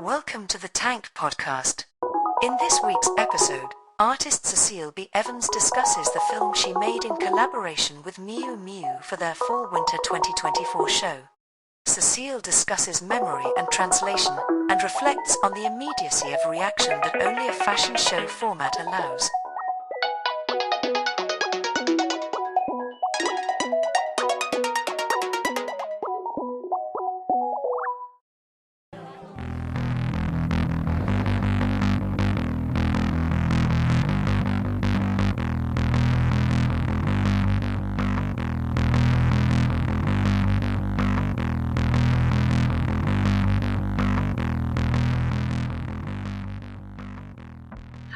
Welcome to the Tanked podcast. In this week's episode, artist Cécile B discusses the film she made in collaboration with Miu Miu for their Fall-Winter 2024 show. Cécile discusses memory and translation and reflects on the immediacy of reaction that only a fashion show format allows.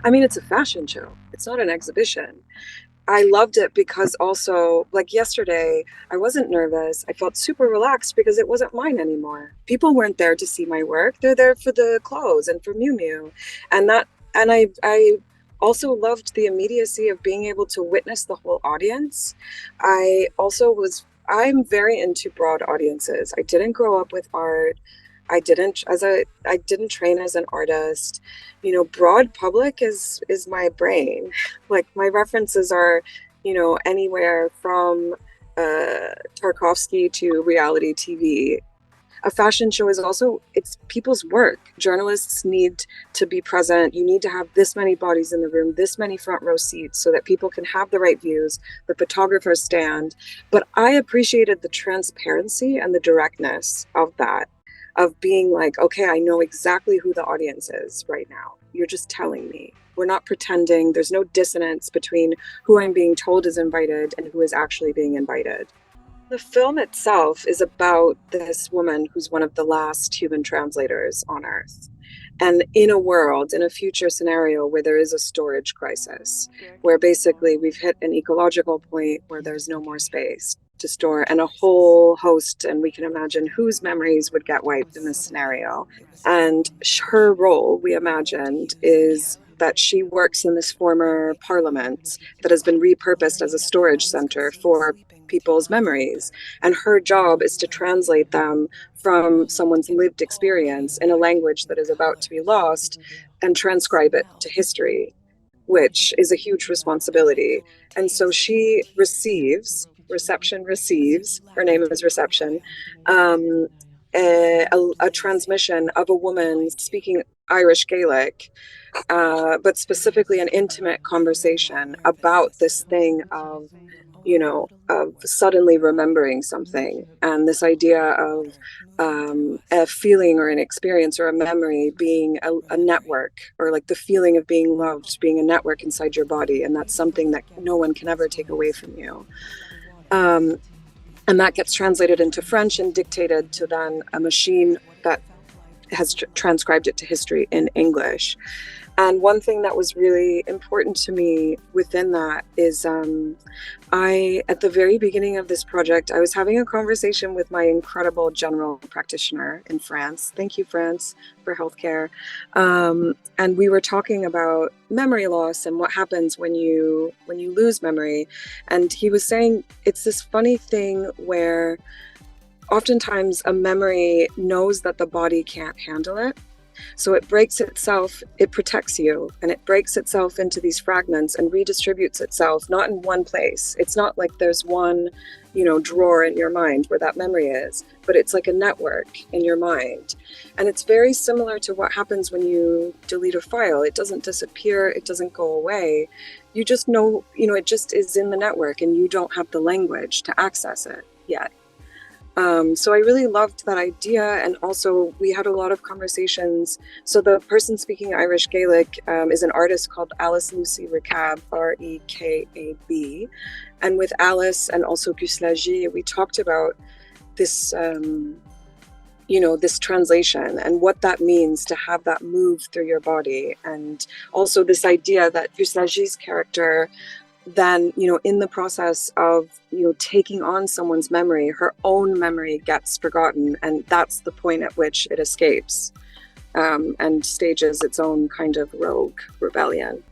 I mean, it's a fashion show. It's not an exhibition. I loved it because also, like yesterday, I wasn't nervous. I felt super relaxed because it wasn't mine anymore. People weren't there to see my work. They're there for the clothes and for Miu Miu. I also loved the immediacy of being able to witness the whole audience. I'm very into broad audiences. I didn't grow up with art. I didn't train as an artist. You know, broad public is my brain. Like, my references are, anywhere from Tarkovsky to reality TV. A fashion show is also, it's people's work. Journalists need to be present. You need to have this many bodies in the room, this many front row seats so that people can have the right views, the photographers stand. But I appreciated the transparency and the directness of that. Of being like, okay, I know exactly who the audience is right now. You're just telling me. We're not pretending. There's no dissonance between who I'm being told is invited and who is actually being invited. The film itself is about this woman who's one of the last human translators on Earth. And in a future scenario where there is a storage crisis, where basically we've hit an ecological point where there's no more space to store, and a whole host, and we can imagine whose memories would get wiped in this scenario. And her role, we imagined, is that she works in this former parliament that has been repurposed as a storage center for people's memories. And her job is to translate them from someone's lived experience in a language that is about to be lost and transcribe it to history, which is a huge responsibility. And so she receives, her name is Reception, a transmission of a woman speaking Irish Gaelic, but specifically an intimate conversation about this thing of suddenly remembering something, and this idea of a feeling or an experience or a memory being a network, or like the feeling of being loved being a network inside your body, and that's something that no one can ever take away from you. And that gets translated into French and dictated to then a machine that has transcribed it to history in English. And one thing that was really important to me within that is at the very beginning of this project, I was having a conversation with my incredible general practitioner in France. Thank you, France, for healthcare. And we were talking about memory loss and what happens when you lose memory. And he was saying it's this funny thing where oftentimes a memory knows that the body can't handle it. So it breaks itself, it protects you, and it breaks itself into these fragments and redistributes itself, not in one place. It's not like there's one, drawer in your mind where that memory is, but it's like a network in your mind. And it's very similar to what happens when you delete a file. It doesn't disappear, it doesn't go away. You just know, it just is in the network and you don't have the language to access it yet. So I really loved that idea, and also we had a lot of conversations. So the person speaking Irish Gaelic is an artist called Alice Lucy Rekab, Rekab, and with Alice and also Guslagie, we talked about this, this translation and what that means to have that move through your body, and also this idea that Guslagie's character then, in the process of, taking on someone's memory, her own memory gets forgotten. And that's the point at which it escapes and stages its own kind of rogue rebellion.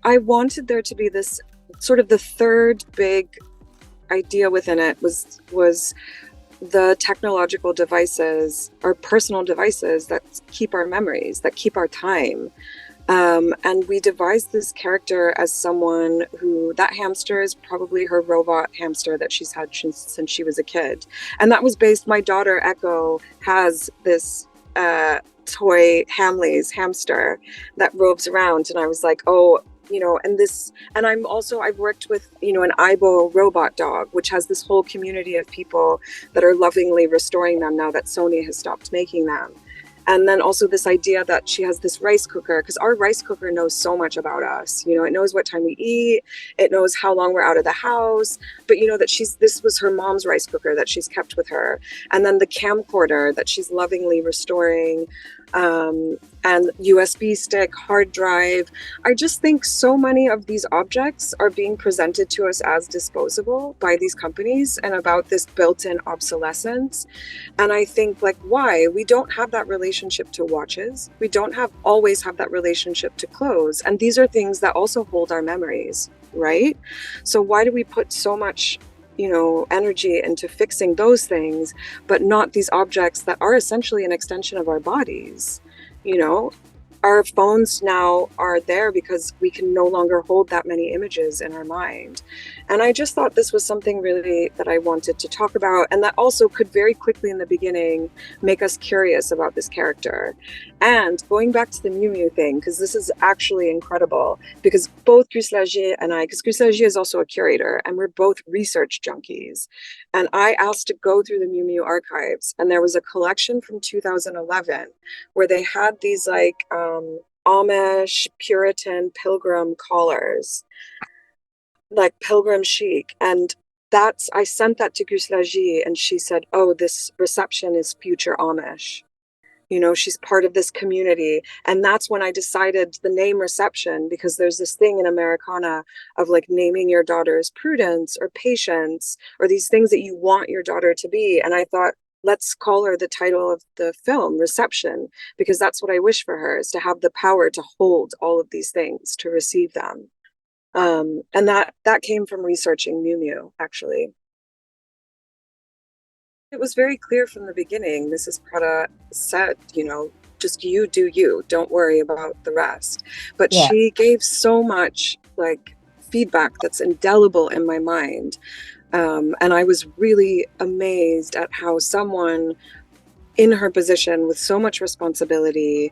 I wanted there to be this sort of the third big idea within it was the technological devices are personal devices that keep our memories, that keep our time. And we devised this character as someone who, that hamster is probably her robot hamster that she's had since she was a kid. And that was based, my daughter Echo has this toy Hamley's hamster that roves around. And I was like, oh, and I've worked with, an Aibo robot dog, which has this whole community of people that are lovingly restoring them now that Sony has stopped making them. And then also this idea that she has this rice cooker, because our rice cooker knows so much about us. It knows what time we eat. It knows how long we're out of the house. But that this was her mom's rice cooker that she's kept with her. And then the camcorder that she's lovingly restoring. And USB stick, hard drive. I just think so many of these objects are being presented to us as disposable by these companies and about this built-in obsolescence. And I think, like, why? We don't have that relationship to watches. We don't always have that relationship to clothes. And these are things that also hold our memories, right? So why do we put so much energy into fixing those things, but not these objects that are essentially an extension of our bodies? Our phones now are there because we can no longer hold that many images in our mind. And I just thought this was something really that I wanted to talk about, and that also could very quickly in the beginning make us curious about this character. And going back to the Miu Miu thing, because this is actually incredible, because both Guslagie and because Guslagie is also a curator, and we're both research junkies. And I asked to go through the Miu Miu archives, and there was a collection from 2011 where they had these Amish Puritan pilgrim collars, like pilgrim chic. And I sent that to Guslagie, and she said, oh, this reception is future Amish. She's part of this community. And that's when I decided the name reception, because there's this thing in Americana of like naming your daughter as Prudence or Patience, or these things that you want your daughter to be. And I thought, let's call her the title of the film, Reception, because that's what I wish for her, is to have the power to hold all of these things, to receive them. And that came from researching Miu Miu, actually. It was very clear from the beginning. Mrs. Prada said, just you do you, don't worry about the rest. But Yeah. she gave so much feedback that's indelible in my mind. And I was really amazed at how someone in her position with so much responsibility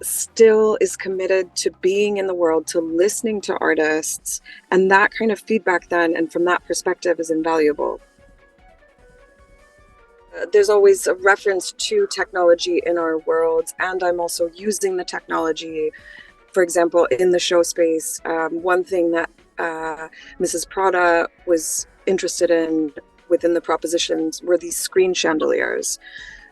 still is committed to being in the world, to listening to artists. And that kind of feedback then, and from that perspective, is invaluable. There's always a reference to technology in our world, and I'm also using the technology. For example, in the show space, one thing that Mrs. Prada was interested in within the propositions were these screen chandeliers,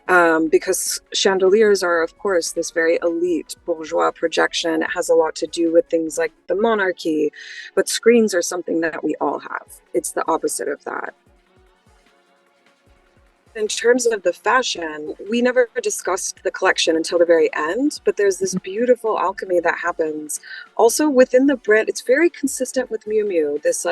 because chandeliers are, of course, this very elite bourgeois projection. It has a lot to do with things like the monarchy, but screens are something that we all have. It's the opposite of that. In terms of the fashion, we never discussed the collection until the very end, but there's this beautiful alchemy that happens. Also within the brand, it's very consistent with Miu Miu, this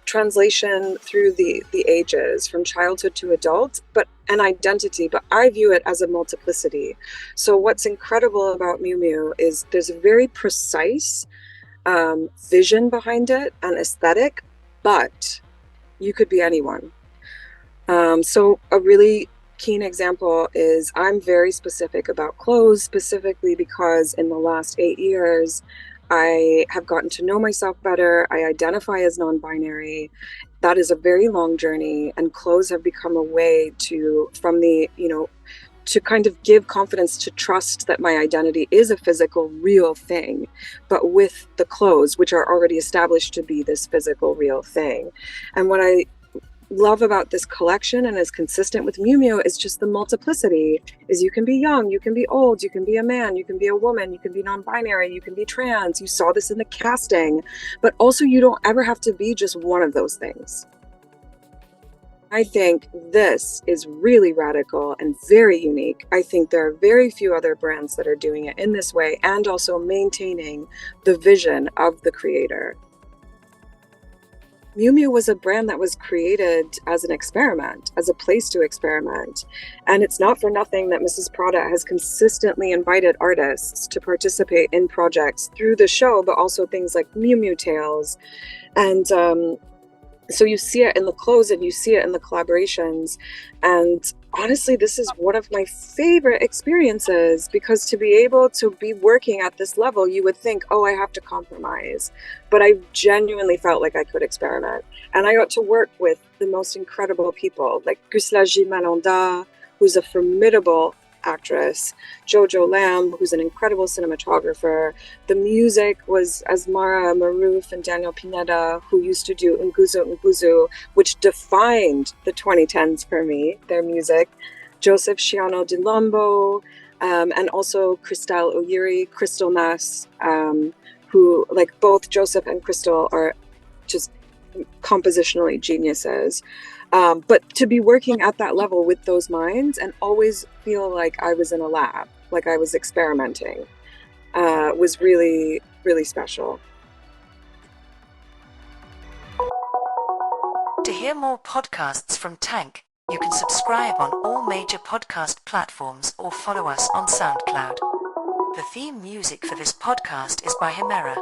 translation through the ages, from childhood to adult, but an identity, but I view it as a multiplicity. So what's incredible about Miu Miu is there's a very precise vision behind it and aesthetic, but you could be anyone. So a really keen example is I'm very specific about clothes, specifically because in the last 8 years, I have gotten to know myself better. I identify as non-binary. That is a very long journey, and clothes have become a way to kind of give confidence, to trust that my identity is a physical, real thing, but with the clothes, which are already established to be this physical, real thing. And what I love about this collection, and is consistent with Miu Miu, is just the multiplicity. Is you can be young, you can be old, you can be a man, you can be a woman, you can be non-binary, you can be trans. You saw this in the casting, but also you don't ever have to be just one of those things. I think this is really radical and very unique. I think there are very few other brands that are doing it in this way, and also maintaining the vision of the creator. Miu Miu was a brand that was created as an experiment, as a place to experiment. And it's not for nothing that Mrs. Prada has consistently invited artists to participate in projects through the show, but also things like Miu Miu Tales. And so you see it in the clothes and you see it in the collaborations. And honestly, this is one of my favorite experiences, because to be able to be working at this level, you would think, oh, I have to compromise. But I genuinely felt like I could experiment. And I got to work with the most incredible people, like Guslagie Malanda, who's a formidable actress, Jojo Lamb, who's an incredible cinematographer. The music was Asmara Marouf and Daniel Pineda, who used to do Nguzu Nguzu, which defined the 2010s for me, their music. Joseph Shiano de Lombo, and also Christelle Oyiri, Crystal Ness, who, like, both Joseph and Crystal are just compositionally geniuses. But to be working at that level with those minds and always feel like I was in a lab, like I was experimenting, was really, really special. To hear more podcasts from Tank, you can subscribe on all major podcast platforms or follow us on SoundCloud. The theme music for this podcast is by Himera.